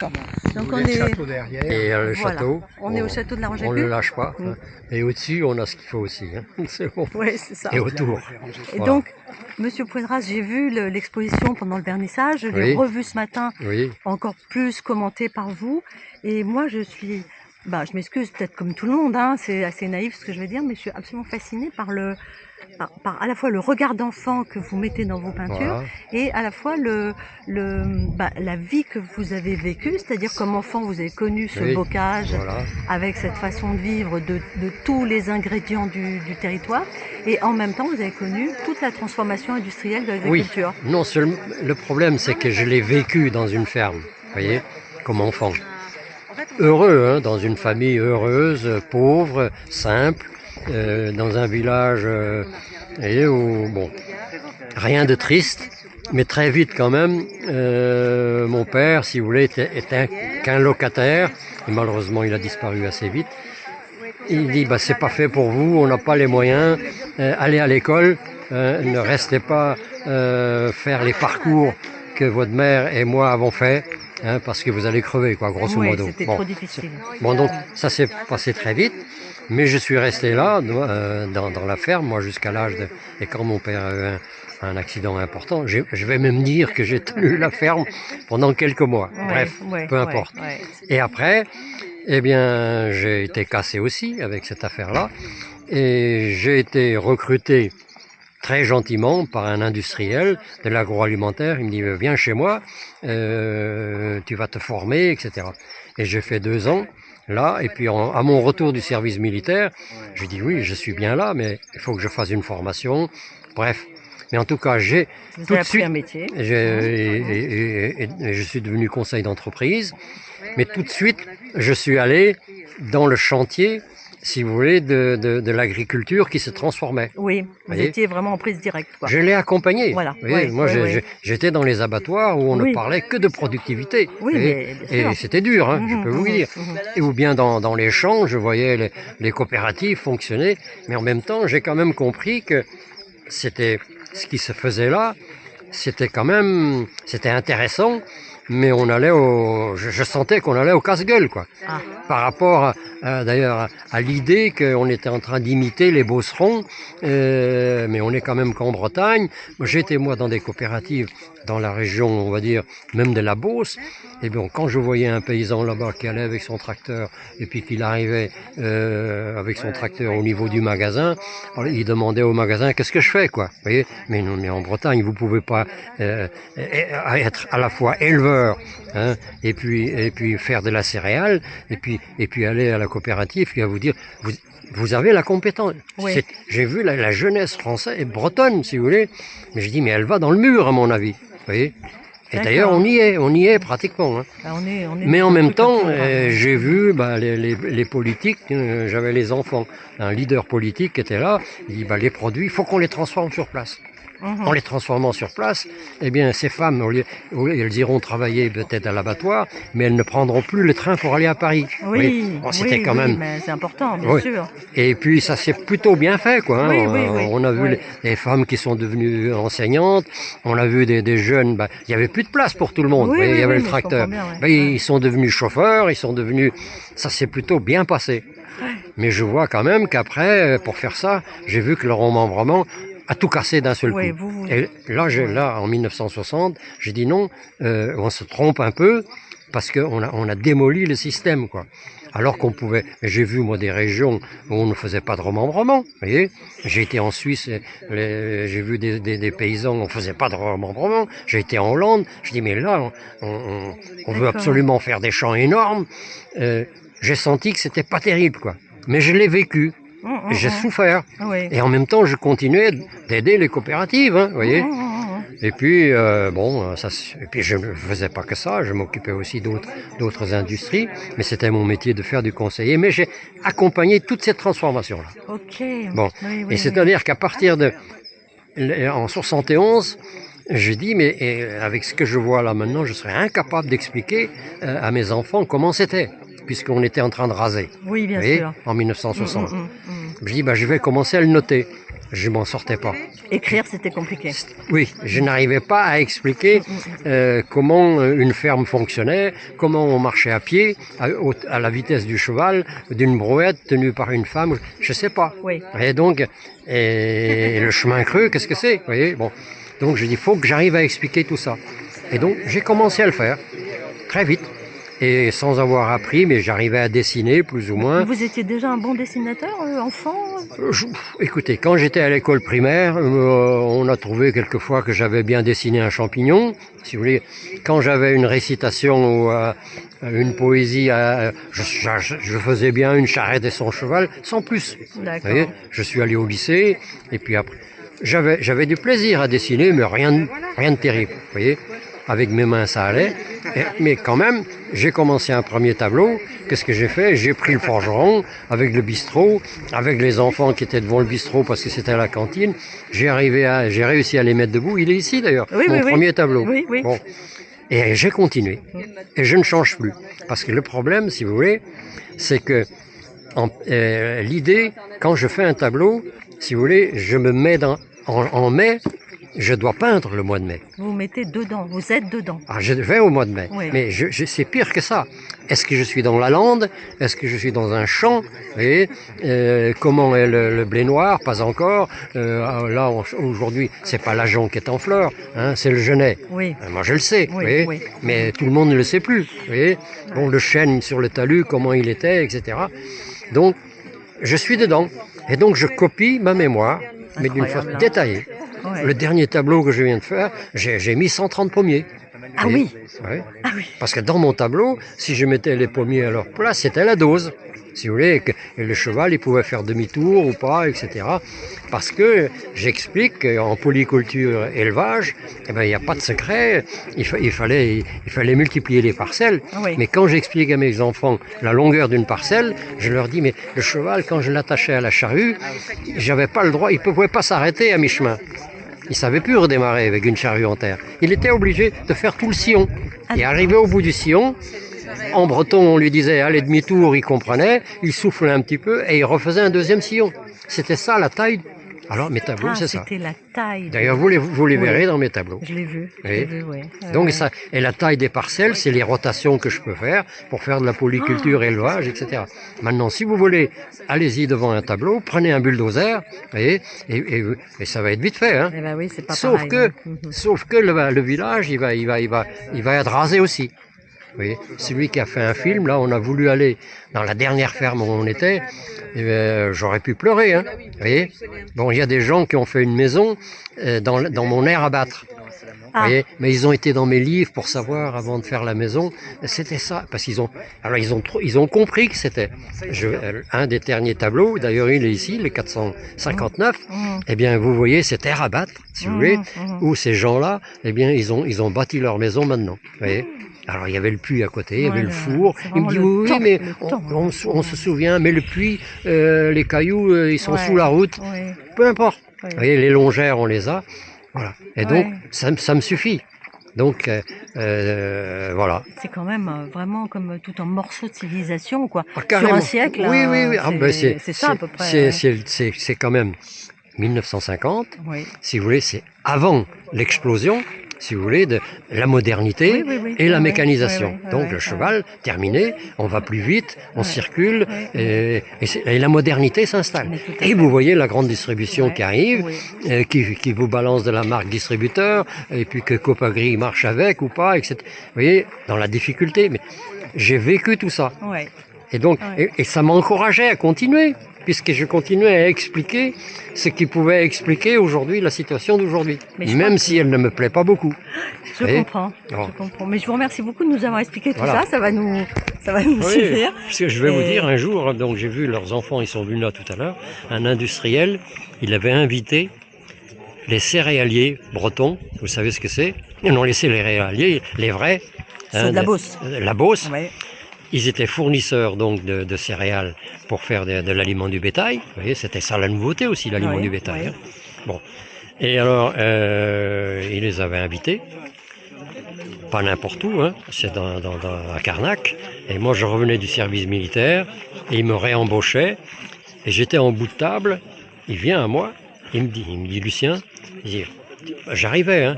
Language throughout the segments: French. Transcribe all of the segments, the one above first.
Donc Il y on a le est, château derrière. Et le voilà, château, on est au château de la on ne le Rangée-Plus. lâche pas. Mm. Et au-dessus, on a ce qu'il faut aussi. C'est bon. Ouais, c'est ça. Et autour. Et Voilà. donc, Monsieur Poitras, j'ai vu l'exposition pendant le vernissage, je l'ai Oui. revue ce matin, Oui. encore plus commentée par vous. Et moi, je m'excuse peut-être comme tout le monde, hein, c'est assez naïf ce que je vais dire, mais je suis absolument fascinée par par à la fois le regard d'enfant que vous mettez dans vos peintures Voilà. et à la fois la vie que vous avez vécue, c'est-à-dire comme enfant vous avez connu ce Oui. bocage Voilà. avec cette façon de vivre de tous les ingrédients du territoire et en même temps vous avez connu toute la transformation industrielle de Oui. l'agriculture. Non seulement le problème, c'est que je l'ai vécu dans une ferme, vous voyez, comme enfant. Heureux, hein, dans une famille heureuse, pauvre, simple, dans un village, et où, bon, rien de triste, mais très vite quand même, mon père, si vous voulez, était qu'un locataire, et malheureusement il a disparu assez vite. Il dit, bah, c'est pas fait pour vous, on n'a pas les moyens, allez à l'école, ne restez pas faire les parcours que votre mère et moi avons fait, hein, parce que vous allez crever, quoi, grosso Oui, modo. c'était Bon, trop difficile. bon, donc ça s'est passé très vite, mais je suis resté là, dans la ferme, moi, jusqu'à l'âge de... Et quand mon père a eu un accident important, je vais même dire que j'ai tenu la ferme pendant quelques mois. Bref, peu importe. Et après, eh bien, j'ai été cassé aussi avec cette affaire-là, et j'ai été recruté très gentiment par un industriel de l'agroalimentaire. Il me dit, viens chez moi, tu vas te former, etc. Et j'ai fait 2 ans là, et puis à mon retour du service militaire, je dis oui, je suis bien là, mais il faut que je fasse une formation. Bref, mais en tout cas, j'ai tout de suite, un métier. et je suis devenu conseil d'entreprise, mais tout de suite, je suis allé dans le chantier, si vous voulez, de l'agriculture qui se transformait. Oui, vous voyez, étiez vraiment en prise directe, quoi. Je l'ai accompagné. Voilà. Vous voyez, moi, j'étais dans les abattoirs où on ne Oui. parlait que de productivité. Oui, vous voyez, mais bien sûr. et c'était dur, hein, je peux vous dire. Et ou bien dans les champs, je voyais les coopératives fonctionner, mais en même temps, j'ai quand même compris que c'était ce qui se faisait là, c'était intéressant, mais on allait je sentais qu'on allait au casse-gueule, quoi. Ah. Par rapport d'ailleurs à l'idée qu'on était en train d'imiter les Beaucerons, mais on est quand même qu'en Bretagne. J'étais moi dans des coopératives dans la région, on va dire, même de la Beauce. Et bon, quand je voyais un paysan là-bas qui allait avec son tracteur et puis qu'il arrivait avec son tracteur au niveau du magasin, alors, il demandait au magasin qu'est-ce que je fais, quoi. Vous voyez, mais non, mais en Bretagne, vous pouvez pas être à la fois éleveur, hein, et puis faire de la céréale, et puis aller à la coopérative qui va vous dire vous avez la compétence. Oui. J'ai vu la jeunesse française et bretonne, si vous voulez, mais je dis mais elle va dans le mur à mon avis. Vous voyez. Et d'ailleurs on y est pratiquement. Hein. Bah, on est Mais en même temps, hein. j'ai vu les politiques, j'avais les enfants, un leader politique qui était là, il dit les produits, il faut qu'on les transforme sur place. En les transformant sur place, eh bien, ces femmes, elles iront travailler peut-être à l'abattoir, mais elles ne prendront plus le train pour aller à Paris. Oui, bon, c'était quand même. Mais c'est important, bien sûr. Et puis, ça s'est plutôt bien fait, quoi. Hein. On a vu oui. les femmes qui sont devenues enseignantes, on a vu des jeunes, il y avait plus de place pour tout le monde. Oui, il y avait le mais tracteur. bien, Ils sont devenus chauffeurs, ça s'est plutôt bien passé. Mais je vois quand même qu'après, pour faire ça, j'ai vu que le remembrement a tout cassé d'un seul coup. Et là, en 1960, j'ai dit non, on se trompe un peu parce qu'on a démoli le système, quoi. Alors qu'on pouvait, j'ai vu moi des régions où on ne faisait pas de remembrement, vous voyez. J'ai été en Suisse, j'ai vu des paysans, on ne faisait pas de remembrement. J'ai été en Hollande, je dis mais là, on veut absolument faire des champs énormes. J'ai senti que c'était pas terrible, quoi. Mais je l'ai vécu. J'ai souffert. Et en même temps, je continuais d'aider les coopératives, hein, vous voyez. Et puis, et puis je ne faisais pas que ça, je m'occupais aussi d'autres industries, mais c'était mon métier de faire du conseiller. Mais j'ai accompagné toute cette transformation-là. Bon, et c'est-à-dire qu'à partir en 71, j'ai dit, mais avec ce que je vois là maintenant, je serais incapable d'expliquer à mes enfants comment c'était, puisqu'on était en train de raser. Oui, bien sûr. En 1960. Je dis, je vais commencer à le noter. je m'en sortais pas. Écrire, c'était compliqué. Oui, je n'arrivais pas à expliquer comment une ferme fonctionnait, comment on marchait à pied, à la vitesse du cheval, d'une brouette tenue par une femme, je sais pas. Oui. Et donc, et le chemin creux, qu'est-ce que c'est? Vous voyez, bon. Donc je dis, faut que j'arrive à expliquer tout ça. Et donc j'ai commencé à le faire, très vite. Et sans avoir appris, mais j'arrivais à dessiner plus ou moins. Vous étiez déjà un bon dessinateur, enfant? Écoutez, quand j'étais à l'école primaire, on a trouvé quelquefois que j'avais bien dessiné un champignon. Si vous voulez, quand j'avais une récitation ou une poésie, je faisais bien une charrette et son cheval, sans plus. D'accord. Vous voyez, je suis allé au lycée, et puis après, j'avais du plaisir à dessiner, mais rien de terrible. Vous voyez, avec mes mains ça allait. Mais quand même, j'ai commencé un premier tableau. Qu'est-ce que j'ai fait? J'ai pris le forgeron avec le bistrot, avec les enfants qui étaient devant le bistrot parce que c'était à la cantine. J'ai réussi à les mettre debout. Il est ici d'ailleurs, mon premier tableau. Oui, oui. Bon. Et j'ai continué. Et je ne change plus. Parce que le problème, si vous voulez, c'est que l'idée, quand je fais un tableau, si vous voulez, je me mets en mai. Je dois peindre le mois de mai. Vous mettez dedans, vous êtes dedans. Ah, je vais au mois de mai, oui. Mais c'est pire que ça. Est-ce que je suis dans la lande? Est-ce que je suis dans un champ? Et comment est le blé noir? Pas encore. Là, aujourd'hui, c'est pas l'ajonc qui est en fleur, hein, c'est le genêt. Oui. Moi, je le sais, oui, oui. Mais tout le monde ne le sait plus. Bon, le chêne sur le talus, comment il était, etc. Donc, je suis dedans. Et donc, je copie ma mémoire, mais d'une façon détaillée. Ouais. Le dernier tableau que je viens de faire, j'ai mis 130 pommiers. Ah oui. Ouais. Ah oui. Parce que dans mon tableau, si je mettais les pommiers à leur place, c'était la dose. Si vous voulez, et le cheval, il pouvait faire demi-tour ou pas, etc. Parce que j'explique qu'en polyculture élevage, il n'y a pas de secret. Il fallait multiplier les parcelles. Oui. Mais quand j'explique à mes enfants la longueur d'une parcelle, je leur dis, mais le cheval, quand je l'attachais à la charrue, j'avais pas le droit, il ne pouvait pas s'arrêter à mi-chemin. Il ne savait plus redémarrer avec une charrue en terre. Il était obligé de faire tout le sillon. Et arrivé au bout du sillon, en breton, on lui disait allez demi-tour, il comprenait, il soufflait un petit peu et il refaisait un deuxième sillon. C'était ça la taille. Alors mes tableaux, c'est ça. C'était la taille. D'ailleurs, vous les verrez dans mes tableaux. Je l'ai vu. Oui. Donc ça, et la taille des parcelles, c'est les rotations que je peux faire pour faire de la polyculture, élevage, etc. Maintenant, si vous voulez, allez-y devant un tableau, prenez un bulldozer, et ça va être vite fait. Hein. Eh ben oui, c'est pas sauf pareil, que le village, il va être rasé aussi. Vous voyez, celui qui a fait un film, là, on a voulu aller dans la dernière ferme où on était, j'aurais pu pleurer, hein. Vous voyez, bon, il y a des gens qui ont fait une maison dans mon aire à battre. Vous voyez, mais ils ont été dans mes livres pour savoir avant de faire la maison, c'était ça, parce qu'ils ont compris que c'était un des derniers tableaux. D'ailleurs, il est ici, le 459. Eh bien, vous voyez, cette aire à battre, si vous voulez, où ces gens-là, eh bien, ils ont bâti leur maison maintenant. Vous voyez. Alors il y avait le puits à côté, il y avait le four. Il me dit oui, mais on se souvient, mais le puits, les cailloux, ils sont sous la route. Ouais. Peu importe. Vous voyez, les longères, on les a. Voilà. Et donc, ça me suffit. Donc, voilà. C'est quand même vraiment comme tout un morceau de civilisation, quoi. Carrément. Sur un siècle. Oui. C'est ça à peu près. C'est quand même 1950. Oui. Si vous voulez, c'est avant l'explosion. Si vous voulez, de la modernité et la mécanisation. Donc le cheval, terminé, on va plus vite, on circule, et la modernité s'installe. Et vous voyez la grande distribution qui arrive, qui vous balance de la marque distributeur, et puis que Copagri marche avec ou pas, etc. Vous voyez, dans la difficulté. Mais j'ai vécu tout ça. Et donc, et ça m'encourageait à continuer, puisque je continuais à expliquer ce qui pouvait expliquer aujourd'hui la situation d'aujourd'hui, même si elle ne me plaît pas beaucoup. Je comprends. Mais je vous remercie beaucoup de nous avoir expliqué tout ça, ça va nous suffire. Parce que je vais vous dire, un jour, donc j'ai vu leurs enfants, ils sont venus là tout à l'heure, un industriel, il avait invité les céréaliers bretons, vous savez ce que c'est? Non, les céréaliers, les vrais. C'est de la Beauce. La Beauce. Ouais. Ils étaient fournisseurs donc de céréales pour faire de l'aliment du bétail. Vous voyez, c'était ça la nouveauté aussi, l'aliment du bétail. Hein. Bon. Et alors, ils les avaient invités. Pas n'importe où, hein. C'est à Carnac. Et moi, je revenais du service militaire et ils me réembauchaient. Et j'étais en bout de table. Il vient à moi. il me dit Lucien, il dit, j'arrivais, hein,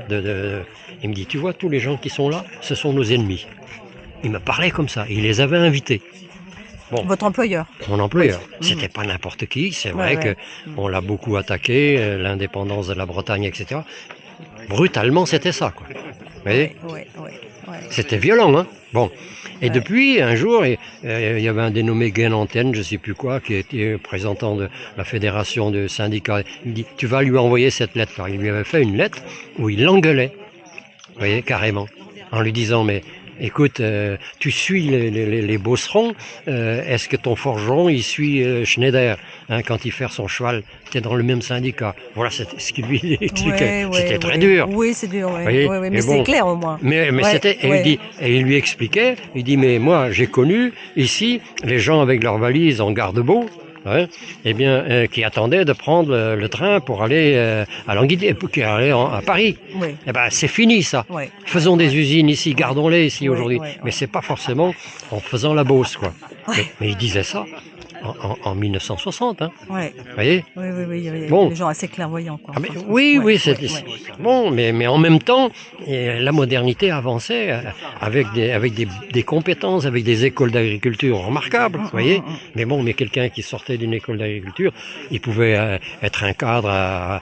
il me dit, tu vois, tous les gens qui sont là, ce sont nos ennemis. Il me parlait comme ça, il les avait invités. Bon. Votre employeur. Mon employeur. Oui. C'était pas n'importe qui, c'est vrai qu'on l'a beaucoup attaqué, l'indépendance de la Bretagne, etc. Brutalement, c'était ça, quoi. Vous voyez ? C'était violent, hein. Bon. Et depuis, un jour, il y avait un dénommé Guénantenne, je ne sais plus quoi, qui était représentant de la fédération de syndicats. Il me dit, tu vas lui envoyer cette lettre. Alors, il lui avait fait une lettre où il l'engueulait, vous voyez, carrément, en lui disant, mais écoute, tu suis les bosserons, est-ce que ton forgeron, il suit Schneider, hein, quand il fait son cheval, tu es dans le même syndicat. Voilà, c'était ce qu'il lui expliquait. C'était très dur. Oui, c'est dur, mais bon, c'est clair au moins. Mais c'était, et il lui expliquait, il dit, mais moi, j'ai connu ici les gens avec leurs valises en garde-beau, ouais, eh bien, qui attendaient de prendre le train pour aller à Languidier, qui allaient à Paris. Oui. Eh ben, c'est fini ça. Oui. Faisons des usines ici, gardons-les ici aujourd'hui. Mais c'est pas forcément en faisant la Beauce, quoi. Mais il disait ça en 1960, hein. Ouais. Vous voyez ? Oui. Bon. Les gens assez clairvoyants, quoi. Ah, mais, oui, c'est bon, mais en même temps, la modernité avançait avec des compétences, avec des écoles d'agriculture remarquables, vous voyez. Mais bon, mais quelqu'un qui sortait d'une école d'agriculture, il pouvait être un cadre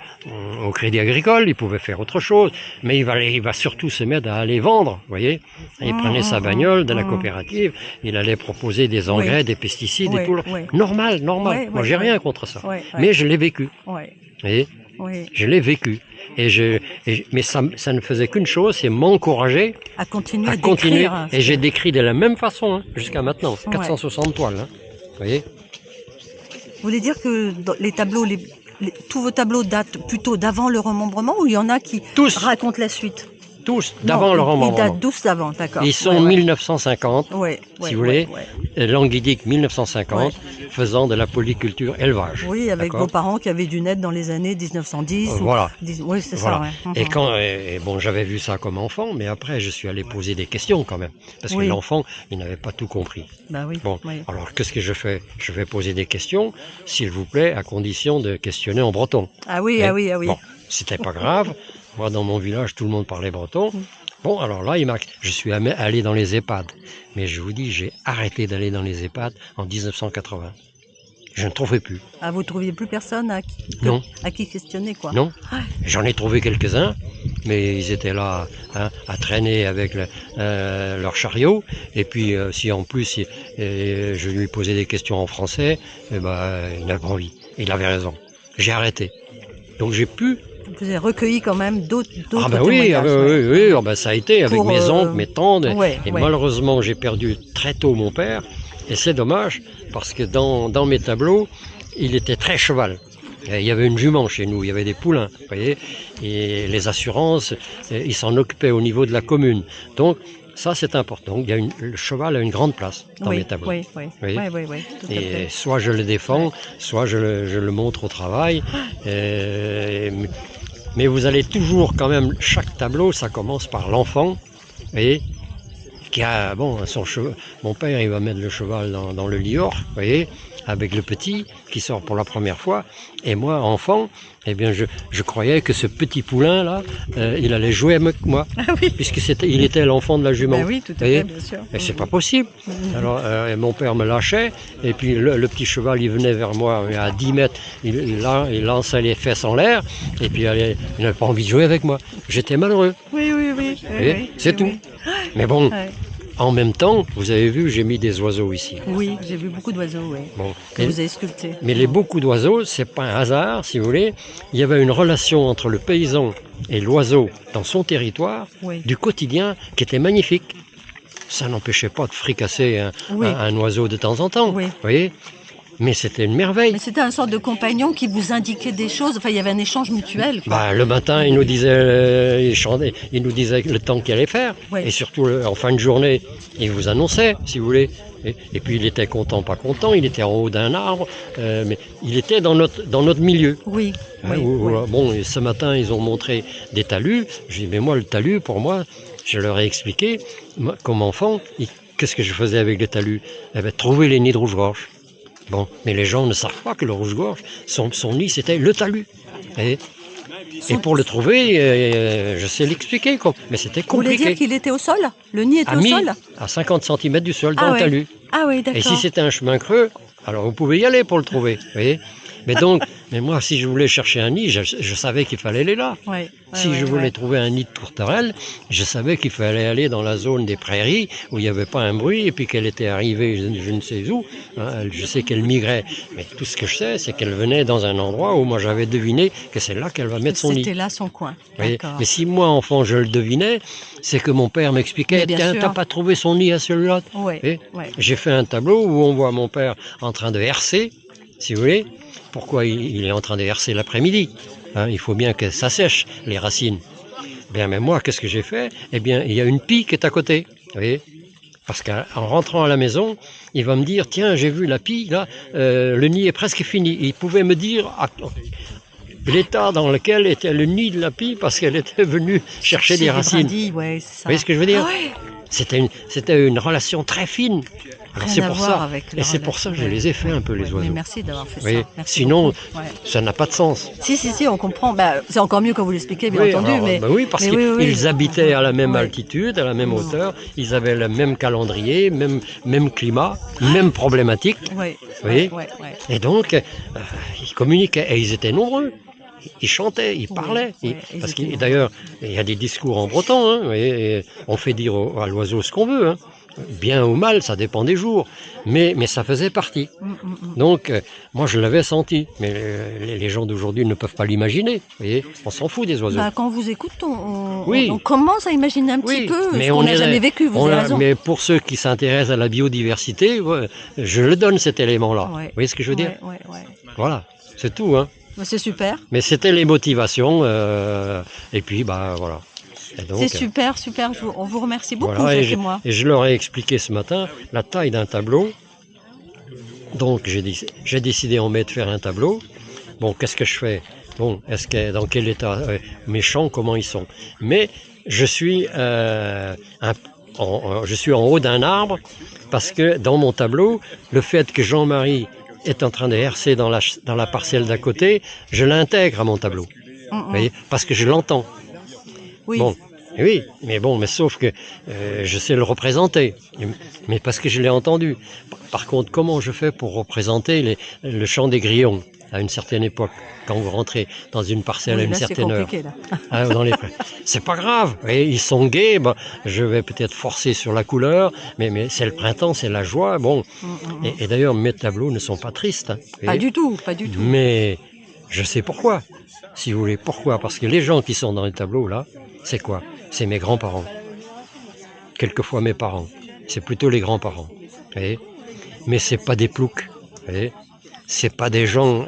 au Crédit Agricole, il pouvait faire autre chose, mais il va surtout se mettre à aller vendre, vous voyez. Il prenait sa bagnole de la coopérative, il allait proposer des engrais, des pesticides et tout. Normal. Moi, j'ai rien contre ça. Mais je l'ai vécu. Vous voyez ? Je l'ai vécu. Mais ça ne faisait qu'une chose, c'est m'encourager à continuer. Et j'ai décrit de la même façon, hein, jusqu'à maintenant. 460 toiles. Hein, vous voyez ? Vous voulez dire que dans les tableaux, tous vos tableaux datent plutôt d'avant le remembrement, ou il y en a qui racontent la suite ? Tous d'avant le remembrement. Ils datent tous d'avant, d'accord. Ils sont 1950, si vous voulez. Languidic 1950, faisant de la polyculture élevage. Oui, avec vos parents qui avaient dû naître dans les années 1910. Voilà. Oui, c'est ça. Ouais. Et bon, j'avais vu ça comme enfant, mais après, je suis allé poser des questions quand même. Parce que l'enfant, il n'avait pas tout compris. Bah oui. Bon, alors qu'est-ce que je fais ? Je vais poser des questions, s'il vous plaît, à condition de questionner en breton. Ah oui. Bon, c'était pas grave. Moi, dans mon village, tout le monde parlait breton. Bon, alors là, je suis allé dans les EHPAD. Mais je vous dis, j'ai arrêté d'aller dans les EHPAD en 1980. Je ne trouvais plus. Ah, vous ne trouviez plus personne à qui questionner, quoi ? Non. J'en ai trouvé quelques-uns, mais ils étaient là à traîner avec leur chariot. Et puis, si en plus, je lui posais des questions en français, il n'avait pas envie. Il avait raison. J'ai arrêté. Donc, j'ai pu... Vous avez recueilli quand même d'autres témoignages. Oui, ça a été avec mes oncles, mes tantes. Et malheureusement, j'ai perdu très tôt mon père. Et c'est dommage, parce que dans mes tableaux, il était très cheval. Il y avait une jument chez nous, il y avait des poulains, vous voyez. Et les assurances, ils s'en occupaient au niveau de la commune. Donc, ça, c'est important. Le cheval a une grande place dans mes tableaux. Oui. Et soit je le défends, soit je le montre au travail. Mais vous allez toujours quand même, chaque tableau, ça commence par l'enfant, vous voyez, qui a, son cheval. Mon père, il va mettre le cheval dans le lior, vous voyez, avec le petit qui sort pour la première fois. Et moi, enfant, eh bien, je croyais que ce petit poulain-là, il allait jouer avec moi, puisqu'il était l'enfant de la jument. Ben oui, tout à fait, bien sûr. Et c'est pas possible. Alors, mon père me lâchait, et puis le petit cheval, il venait vers moi à 10 mètres, il lançait les fesses en l'air, et puis il n'avait pas envie de jouer avec moi. J'étais malheureux. Oui. C'est tout. Mais bon... En même temps, vous avez vu, j'ai mis des oiseaux ici. Oui, j'ai vu beaucoup d'oiseaux, que vous avez sculptés. Mais les beaucoup d'oiseaux, c'est pas un hasard, si vous voulez. Il y avait une relation entre le paysan et l'oiseau dans son territoire, du quotidien, qui était magnifique. Ça n'empêchait pas de fricasser un oiseau de temps en temps, vous voyez. Mais c'était une merveille. Mais c'était une sorte de compagnon qui vous indiquait des choses. Enfin, il y avait un échange mutuel. Le matin, il nous disait, il nous disait le temps qu'il allait faire. Et surtout, en fin de journée, il vous annonçait, si vous voulez. Et puis, il était content, pas content. Il était en haut d'un arbre. Mais il était dans notre milieu. Oui. Bon, et ce matin, ils ont montré des talus. Je dis, mais moi, le talus, pour moi, je leur ai expliqué, moi, comme enfant, qu'est-ce que je faisais avec les talus ? Trouver les nids de rouge-gorge. Bon, mais les gens ne savent pas que le rouge-gorge, son nid, c'était le talus. Et pour le trouver, je sais l'expliquer, mais c'était compliqué. Vous voulez dire qu'il était au sol? Le nid était au sol? À 50 cm du sol, dans le talus. Ah oui, d'accord. Et si c'était un chemin creux, alors vous pouvez y aller pour le trouver, vous voyez. Mais moi, si je voulais chercher un nid, je savais qu'il fallait aller là. Si je voulais trouver un nid de tourterelle, je savais qu'il fallait aller dans la zone des prairies où il n'y avait pas un bruit et puis qu'elle était arrivée je ne sais où. Je sais qu'elle migrait, mais tout ce que je sais, c'est qu'elle venait dans un endroit où moi j'avais deviné que c'est là qu'elle va mettre son nid. C'était là son coin. Mais si moi, enfant, je le devinais, c'est que mon père m'expliquait, tiens, t'as pas trouvé son nid à celui-là. J'ai fait un tableau où on voit mon père en train de herser, si vous voulez. Pourquoi il est en train de herser l'après-midi? Il faut bien que ça sèche, les racines. Bien, mais moi, qu'est-ce que j'ai fait? Eh bien, il y a une pie qui est à côté, vous voyez. Parce qu'en rentrant à la maison, il va me dire, tiens, j'ai vu la pie, là, le nid est presque fini. Il pouvait me dire l'état dans lequel était le nid de la pie parce qu'elle était venue chercher des racines. Vous voyez ce que je veux dire? C'était une relation très fine. C'est pour ça. Et c'est pour ça que je les ai fait un peu, les oiseaux. Mais merci d'avoir fait ça. Sinon, ça n'a pas de sens. Si, on comprend. C'est encore mieux quand vous l'expliquez, bien entendu. Oui, parce qu'ils habitaient à la même altitude, à la même hauteur. Ils avaient le même calendrier, même climat, même problématique. Et donc, ils communiquaient. Et ils étaient nombreux. Ils chantaient, ils parlaient. D'ailleurs, il y a des discours en breton. Et on fait dire à l'oiseau ce qu'on veut. Bien ou mal, ça dépend des jours, mais ça faisait partie. Donc, moi, je l'avais senti, mais les gens d'aujourd'hui ne peuvent pas l'imaginer. Vous voyez, on s'en fout des oiseaux. Quand on vous écoute, on commence à imaginer un petit peu mais ce qu'on n'a jamais vécu, vous avez raison. Mais pour ceux qui s'intéressent à la biodiversité, je le donne cet élément-là. Vous voyez ce que je veux dire? Voilà, c'est tout. C'est super. Mais c'était les motivations, et puis, voilà. C'est super, on vous remercie beaucoup, Jacques et moi. Et je leur ai expliqué ce matin la taille d'un tableau. Donc j'ai décidé en mai de faire un tableau. Bon, qu'est-ce que je fais? Bon, dans quel état mes champs, comment ils sont? Mais je suis en haut d'un arbre parce que dans mon tableau, le fait que Jean-Marie est en train de herser dans la parcelle d'à côté, je l'intègre à mon tableau. Vous voyez, parce que je l'entends. Bon, oui, mais sauf que je sais le représenter, mais parce que je l'ai entendu. Par contre, comment je fais pour représenter le chant des grillons à une certaine époque, quand vous rentrez dans une parcelle à une certaine heure? C'est pas grave, ils sont gais, je vais peut-être forcer sur la couleur, mais c'est le printemps, c'est la joie. Bon, et d'ailleurs, mes tableaux ne sont pas tristes. Pas du tout. Mais je sais pourquoi. Si vous voulez, pourquoi? Parce que les gens qui sont dans les tableaux là, c'est quoi? C'est mes grands-parents. Quelquefois mes parents. C'est plutôt les grands-parents. Mais c'est pas des ploucs. C'est pas des gens.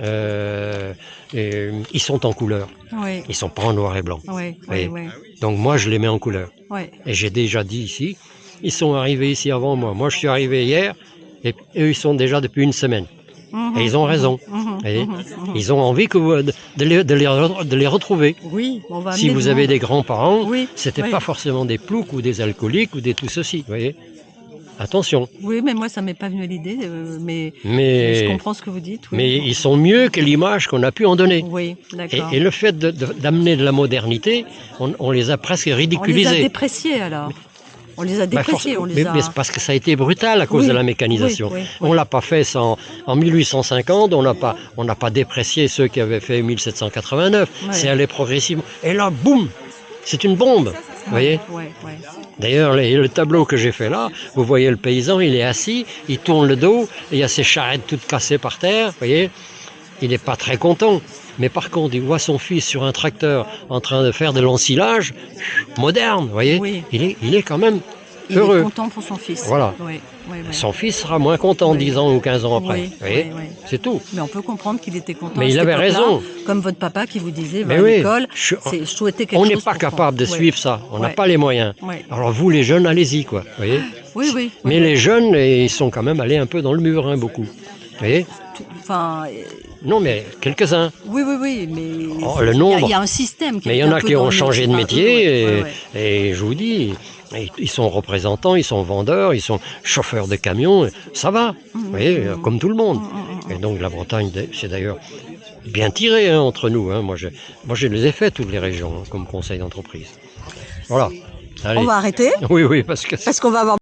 Ils sont en couleur. Ils sont pas en noir et blanc. Donc moi je les mets en couleur. Et j'ai déjà dit ici, ils sont arrivés ici avant moi. Moi je suis arrivé hier et eux ils sont déjà depuis une semaine. Et ils ont raison. Ils ont envie de les retrouver. Si vous avez des grands-parents, c'était pas forcément des ploucs ou des alcooliques ou des tout ceci, vous voyez. Attention. Oui, mais moi ça m'est pas venu à l'idée, mais je comprends ce que vous dites. Mais ils sont mieux que l'image qu'on a pu en donner. Oui, d'accord. Et le fait d'amener de la modernité, on les a presque ridiculisés. On les a dépréciés alors. On les a dépréciés, mais c'est parce que ça a été brutal à cause de la mécanisation. On l'a pas fait en 1850, on n'a pas déprécié ceux qui avaient fait 1789. C'est allé progressivement. Et là, boum, c'est une bombe. Vous voyez? D'ailleurs, le tableau que j'ai fait là, vous voyez le paysan, il est assis, il tourne le dos, il y a ses charrettes toutes cassées par terre, vous voyez? Il n'est pas très content. Mais par contre, il voit son fils sur un tracteur en train de faire de l'ensilage moderne, vous voyez. Il est quand même heureux. Il est content pour son fils. Voilà. Son fils sera moins content 10 ans ou 15 ans après. C'est tout. Mais on peut comprendre qu'il était content. Mais il avait raison. Comme votre papa qui vous disait, va à l'école, je souhaitais quelque chose. On n'est pas capable de suivre ça. On n'a pas les moyens. Alors vous, les jeunes, allez-y, quoi. Vous voyez. Mais les jeunes, ils sont quand même allés un peu dans le mur, beaucoup. Vous voyez. Non, mais quelques-uns. Oui, mais le nombre. Il y a un système. Mais il y en a qui ont changé de métier et je vous dis, ils sont représentants, ils sont vendeurs, ils sont chauffeurs de camions, ça va, vous voyez, comme tout le monde. Et donc la Bretagne, c'est d'ailleurs bien tiré hein, entre nous. Hein. Moi, je les ai fait toutes les régions hein, comme conseil d'entreprise. Voilà. Allez. On va arrêter. Oui, parce qu'on va avoir